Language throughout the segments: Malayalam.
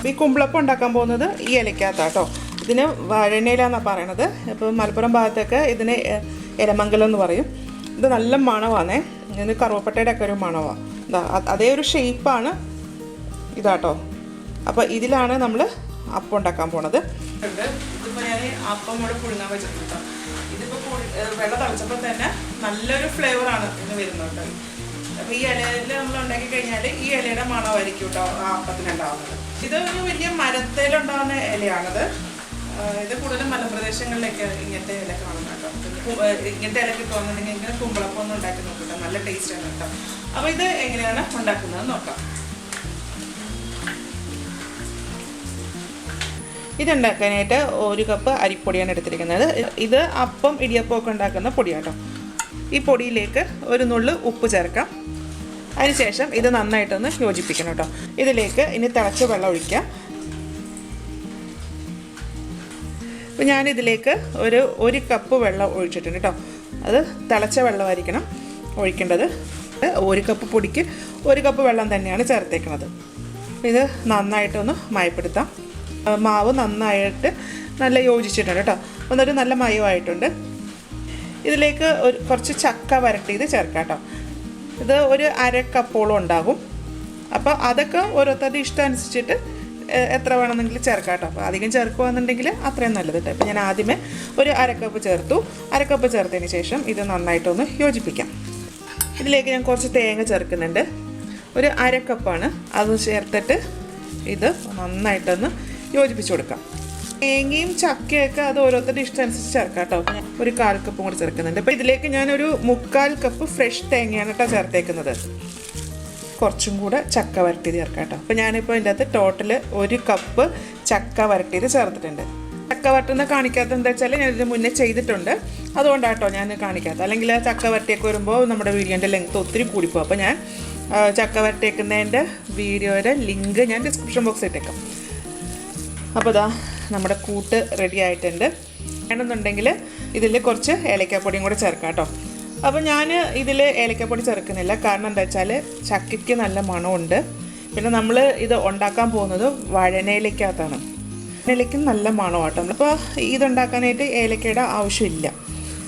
ഈ കുമ്പിളപ്പം ഉണ്ടാക്കാൻ പോകുന്നത് ഈ ഇലയ്ക്കകത്താട്ടോ. ഇതിന് വഴനയിലാന്നാണ് പറയണത്. ഇപ്പോൾ മലപ്പുറം ഭാഗത്തൊക്കെ ഇതിന് ഇലമംഗലം എന്ന് പറയും. ഇത് നല്ല മണമാണേ. ഇത് കറുവപ്പട്ടയുടെ ഒക്കെ ഒരു മണമാണ്. അതേ ഒരു ഷേപ്പാണ് ഇതാട്ടോ. അപ്പോൾ ഇതിലാണ് നമ്മൾ അപ്പം ഉണ്ടാക്കാൻ പോണത്. ഇതിപ്പോൾ ഞാൻ അപ്പം കൂടെ പുഴുങ്ങാൻ വെച്ചിട്ടുണ്ട്. ഇതിപ്പോൾ വെള്ളം തിളച്ചപ്പോൾ തന്നെ നല്ലൊരു ഫ്ലേവറാണ് ഇതിന് വരുന്നുണ്ട്. അപ്പോൾ ഈ ഇലയിൽ നമ്മൾ ഉണ്ടാക്കി കഴിഞ്ഞാൽ ഈ ഇലയുടെ മണമായിരിക്കും കേട്ടോ ആ അപ്പത്തിനുണ്ടാവുന്നത്. ഇത് ഒരു വലിയ മരത്തിലുണ്ടാകുന്ന ഇലയാണത്. ഇത് കൂടുതലും മലപ്രദേശങ്ങളിലൊക്കെ ഇങ്ങനത്തെ ഇല കാണും കേട്ടോ. ഇങ്ങനത്തെ ഇല കിട്ടുകയാണെന്നുണ്ടെങ്കിൽ ഇങ്ങനെ കുമ്പിളപ്പം ഒന്ന് ഉണ്ടാക്കി നോക്കട്ടോ. നല്ല ടേസ്റ്റാണ് കേട്ടോ. അപ്പോൾ ഇത് എങ്ങനെയാണ് ഉണ്ടാക്കുന്നത് നോക്കാം. ഇതുണ്ടാക്കാനായിട്ട് 1 കപ്പ് അരിപ്പൊടിയാണ് എടുത്തിരിക്കുന്നത്. ഇത് അപ്പം ഇടിയപ്പം ഒക്കെ ഉണ്ടാക്കുന്ന പൊടിയാട്ടോ. ഈ പൊടിയിലേക്ക് ഒരു നുള്ളു ഉപ്പ് ചേർക്കാം. അതിനുശേഷം ഇത് നന്നായിട്ടൊന്ന് യോജിപ്പിക്കണം കേട്ടോ. ഇതിലേക്ക് ഇനി തിളച്ച വെള്ളം ഒഴിക്കാം. അപ്പോൾ ഞാനിതിലേക്ക് ഒരു കപ്പ് വെള്ളം ഒഴിച്ചിട്ടുണ്ട് കേട്ടോ. അത് തിളച്ച വെള്ളമായിരിക്കണം ഒഴിക്കേണ്ടത്. 1 കപ്പ് പൊടിക്ക് 1 കപ്പ് വെള്ളം തന്നെയാണ് ചേർത്തേക്കുന്നത്. ഇത് നന്നായിട്ടൊന്ന് മയപ്പെടുത്താം. മാവ് നന്നായിട്ട് നല്ല യോജിച്ചിട്ടുണ്ട് കേട്ടോ. എന്നിട്ട് നല്ല മയമായിട്ടുണ്ട്. ഇതിലേക്ക് കുറച്ച് ചക്ക വരട്ടിയത് ചേർക്കാം കേട്ടോ. ഇത് ഒരു 1/2 കപ്പോളം ഉണ്ടാകും. അപ്പോൾ അതൊക്കെ ഓരോരുത്തരുടെ ഇഷ്ടം അനുസരിച്ചിട്ട് എത്ര വേണമെന്നെങ്കിലും ചേർക്കാം കേട്ടോ. അപ്പോൾ അധികം ചേർക്കുകയെന്നുണ്ടെങ്കിൽ അത്രയും നല്ലത് കേട്ടോ. അപ്പോൾ ഞാൻ ആദ്യമേ ഒരു 1/2 കപ്പ് ചേർത്തു. 1/2 കപ്പ് ചേർത്തതിന് ശേഷം ഇത് നന്നായിട്ടൊന്ന് യോജിപ്പിക്കാം. ഇതിലേക്ക് ഞാൻ കുറച്ച് തേങ്ങ ചേർക്കുന്നുണ്ട്. ഒരു 1/2 കപ്പാണ്. അത് ചേർത്തിട്ട് ഇത് നന്നായിട്ടൊന്ന് യോജിപ്പിച്ച് കൊടുക്കാം. തേങ്ങയും ചക്കയൊക്കെ അത് ഓരോരുത്തരുടെ ഇഷ്ടം അനുസരിച്ച് ചേർക്കാം കേട്ടോ. ഒരു 1/4 കപ്പും കൂടി ചേർക്കുന്നുണ്ട്. അപ്പോൾ ഇതിലേക്ക് ഞാനൊരു 3/4 കപ്പ് ഫ്രഷ് തേങ്ങയാണ് കേട്ടോ ചേർത്തേക്കുന്നത്. കുറച്ചും കൂടെ ചക്ക വരട്ടിയത് ചേർക്കാം കേട്ടോ. അപ്പോൾ ഞാനിപ്പോൾ ഇതിൻ്റെ അകത്ത് ടോട്ടൽ 1 കപ്പ് ചക്ക വരട്ടിയത് ചേർത്തിട്ടുണ്ട്. ചക്ക വരട്ടുന്ന കാണിക്കാത്തത് എന്താ വെച്ചാൽ ഞാനിതിന് മുന്നേ ചെയ്തിട്ടുണ്ട്. അതുകൊണ്ടാട്ടോ ഞാൻ കാണിക്കാത്തത്. അല്ലെങ്കിൽ ചക്ക വരട്ടിയൊക്കെ വരുമ്പോൾ നമ്മുടെ വീഡിയോൻ്റെ ലെങ്ത്ത് ഒത്തിരി കൂടിപ്പോകും. അപ്പോൾ ഞാൻ ചക്ക വരട്ടിയേക്കുന്നതിൻ്റെ വീഡിയോയുടെ ലിങ്ക് ഞാൻ ഡിസ്ക്രിപ്ഷൻ ബോക്സിൽ ഇട്ടേക്കാം. അപ്പോൾ ഇതാ നമ്മുടെ കൂട്ട് റെഡി ആയിട്ടുണ്ട്. വേണമെന്നുണ്ടെങ്കിൽ ഇതിൽ കുറച്ച് ഏലക്കാപ്പൊടിയും കൂടെ ചേർക്കാം കേട്ടോ. അപ്പോൾ ഞാൻ ഇതിൽ ഏലക്കാപ്പൊടി ചേർക്കുന്നില്ല. കാരണം എന്താ വെച്ചാൽ ചക്കയ്ക്ക് നല്ല മണമുണ്ട്. പിന്നെ നമ്മൾ ഇത് ഉണ്ടാക്കാൻ പോകുന്നത് വഴനയിലേക്കകത്താണ്. ഇലയ്ക്കും നല്ല മണമാട്ടോ. അപ്പോൾ ഇതുണ്ടാക്കാനായിട്ട് ഏലക്കയുടെ ആവശ്യമില്ല.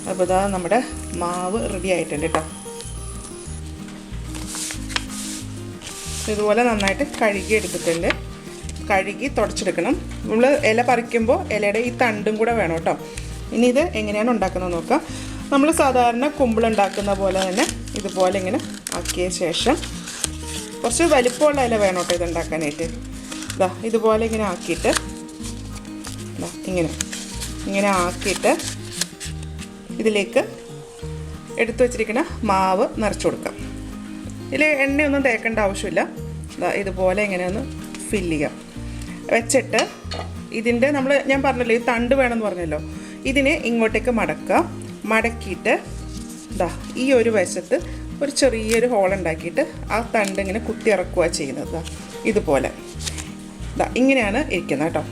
അപ്പോൾ ഇതാ നമ്മുടെ മാവ് റെഡി ആയിട്ടുണ്ട് കേട്ടോ. ഇതുപോലെ നന്നായിട്ട് കഴുകി എടുത്തിട്ടുണ്ട്. കഴുകി തുടച്ചെടുക്കണം. നമ്മൾ ഇല പറിക്കുമ്പോൾ ഇലയുടെ ഈ തണ്ടും കൂടെ വേണം കേട്ടോ. ഇനി ഇത് എങ്ങനെയാണ് ഉണ്ടാക്കുന്നത് നോക്കാം. നമ്മൾ സാധാരണ കുമ്പിളുണ്ടാക്കുന്ന പോലെ തന്നെ ഇതുപോലെ ഇങ്ങനെ ആക്കിയ ശേഷം കുറച്ച് വലിപ്പമുള്ള ഇല വേണം കേട്ടോ ഇതുണ്ടാക്കാനായിട്ട്. ഇതാ ഇതുപോലെ ഇങ്ങനെ ആക്കിയിട്ട് ഇങ്ങനെ ആക്കിയിട്ട് ഇതിലേക്ക് എടുത്തു വച്ചിരിക്കുന്ന മാവ് നിറച്ച് കൊടുക്കാം. ഇതിൽ എണ്ണയൊന്നും തേക്കേണ്ട ആവശ്യമില്ല. ഇതുപോലെ ഇങ്ങനെയൊന്ന് ഫില്ല് ചെയ്യാം. വെച്ചിട്ട് ഇതിൻ്റെ ഞാൻ പറഞ്ഞല്ലോ ഈ തണ്ട് വേണമെന്ന് പറഞ്ഞല്ലോ, ഇതിനെ ഇങ്ങോട്ടേക്ക് മടക്കിയിട്ട് ഈ ഒരു വശത്ത് ഒരു ചെറിയൊരു ഹോൾ ഉണ്ടാക്കിയിട്ട് ആ തണ്ട് ഇങ്ങനെ കുത്തി ഇറക്കുക ചെയ്യുന്നത്. ഇതുപോലെ ഇങ്ങനെയാണ് ഇരിക്കുന്നത് കേട്ടോ.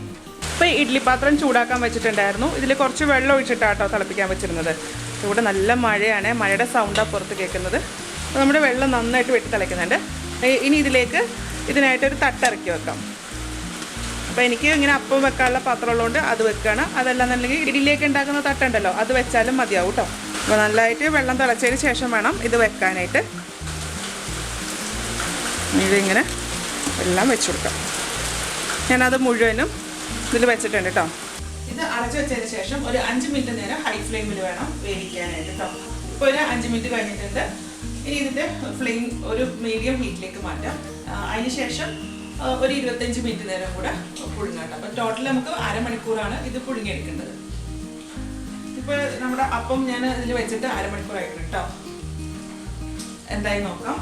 ഇപ്പോൾ ഇഡ്ഡലി പാത്രം ചൂടാക്കാൻ വെച്ചിട്ടുണ്ടായിരുന്നു. ഇതിൽ കുറച്ച് വെള്ളം ഒഴിച്ചിട്ടാട്ടോ തിളപ്പിക്കാൻ വെച്ചിരുന്നത്. ഇവിടെ നല്ല മഴയാണ്. മഴയുടെ സൗണ്ടാണ് പുറത്ത് കേൾക്കുന്നത്. അപ്പോൾ നമ്മുടെ വെള്ളം നന്നായിട്ട് വെട്ടി തിളയ്ക്കുന്നുണ്ട്. ഇനി ഇതിനായിട്ടൊരു തട്ടിറക്കി വെക്കാം. അപ്പോൾ എനിക്ക് ഇങ്ങനെ അപ്പം വെക്കാനുള്ള പാത്രം ഉള്ളതുകൊണ്ട് അത് വെക്കുകയാണ്. അതല്ലാന്നുണ്ടെങ്കിൽ ഇഡ്ഡലിയൊക്കെ ഉണ്ടാക്കുന്ന തട്ടുണ്ടല്ലോ അത് വെച്ചാലും മതിയാവും കേട്ടോ. അപ്പോൾ നല്ലതായിട്ട് വെള്ളം തിളച്ചതിന് ശേഷം വേണം ഇത് വെക്കാനായിട്ട്. ഇതിങ്ങനെ എല്ലാം വെച്ച് കൊടുക്കാം. ഞാനത് മുഴുവനും ഇതിൽ വെച്ചിട്ടുണ്ട് കേട്ടോ. ഇത് അടച്ചു വെച്ചതിന് ശേഷം ഒരു 5 മിനിറ്റ് നേരം ഹൈ ഫ്ലെയിമിൽ വേണം വേവിക്കാനായിട്ട് കേട്ടോ. ഇപ്പോൾ ഒരു 5 മിനിറ്റ് കഴിഞ്ഞിട്ടുണ്ട്. ഇനി ഇതിൻ്റെ ഫ്ലെയിം ഒരു മീഡിയം ഹീറ്റിലേക്ക് മാറ്റാം. അതിന് ശേഷം ഒരു 25 മിനിറ്റ് നേരം കൂടെ പുഴുങ്ങാം. അപ്പം ടോട്ടൽ നമുക്ക് അരമണിക്കൂറാണ് ഇത് പുഴുങ്ങിയെടുക്കേണ്ടത്. ഇപ്പോൾ നമ്മുടെ അപ്പം ഞാൻ ഇതിൽ വെച്ചിട്ട് അരമണിക്കൂറായിട്ടുണ്ട് കേട്ടോ. എന്തായി നോക്കാം.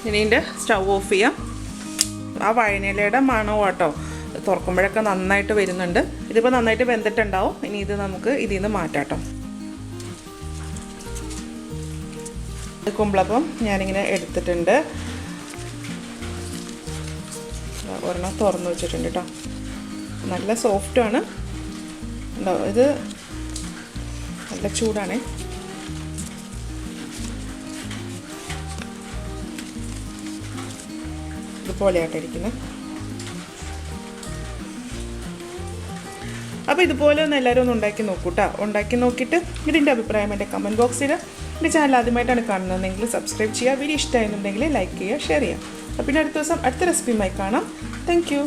ഇനി ഇതിൻ്റെ സ്റ്റൗ ഓഫ് ചെയ്യാം. ആ വഴനയിലയുടെ മണവും കേട്ടോ തുറക്കുമ്പോഴൊക്കെ നന്നായിട്ട് വരുന്നുണ്ട്. ഇതിപ്പോൾ നന്നായിട്ട് വെന്തിട്ടുണ്ടാവും. ഇനി ഇത് നമുക്ക് ഇതിൽ നിന്ന് മാറ്റാം കേട്ടോ. കുമ്പിളപ്പം ഞാനിങ്ങനെ എടുത്തിട്ടുണ്ട്. ഒരെണ്ണം തുറന്ന് വെച്ചിട്ടുണ്ട് കേട്ടോ. നല്ല സോഫ്റ്റാണ്. ഇത് നല്ല ചൂടാണ്. ഇതുപോലെയായിട്ടിരിക്കുന്നത്. അപ്പോൾ ഇതുപോലെ ഒന്ന് എല്ലാവരും ഒന്ന് ഉണ്ടാക്കി നോക്കൂ കേട്ടോ. ഉണ്ടാക്കി നോക്കിയിട്ട് ഇതിൻ്റെ അഭിപ്രായം എൻ്റെ കമൻറ്റ് ബോക്സിൽ. എൻ്റെ ചാനൽ ആദ്യമായിട്ടാണ് കാണുന്നതെങ്കിൽ സബ്സ്ക്രൈബ് ചെയ്യുക. വീഡിയോ ഇഷ്ടമായിരുന്നുണ്ടെങ്കിൽ ലൈക്ക് ചെയ്യുക, ഷെയർ ചെയ്യുക. അപ്പോൾ പിന്നെ അടുത്ത ദിവസം അടുത്ത റെസിപ്പിയുമായി കാണാം. Thank you.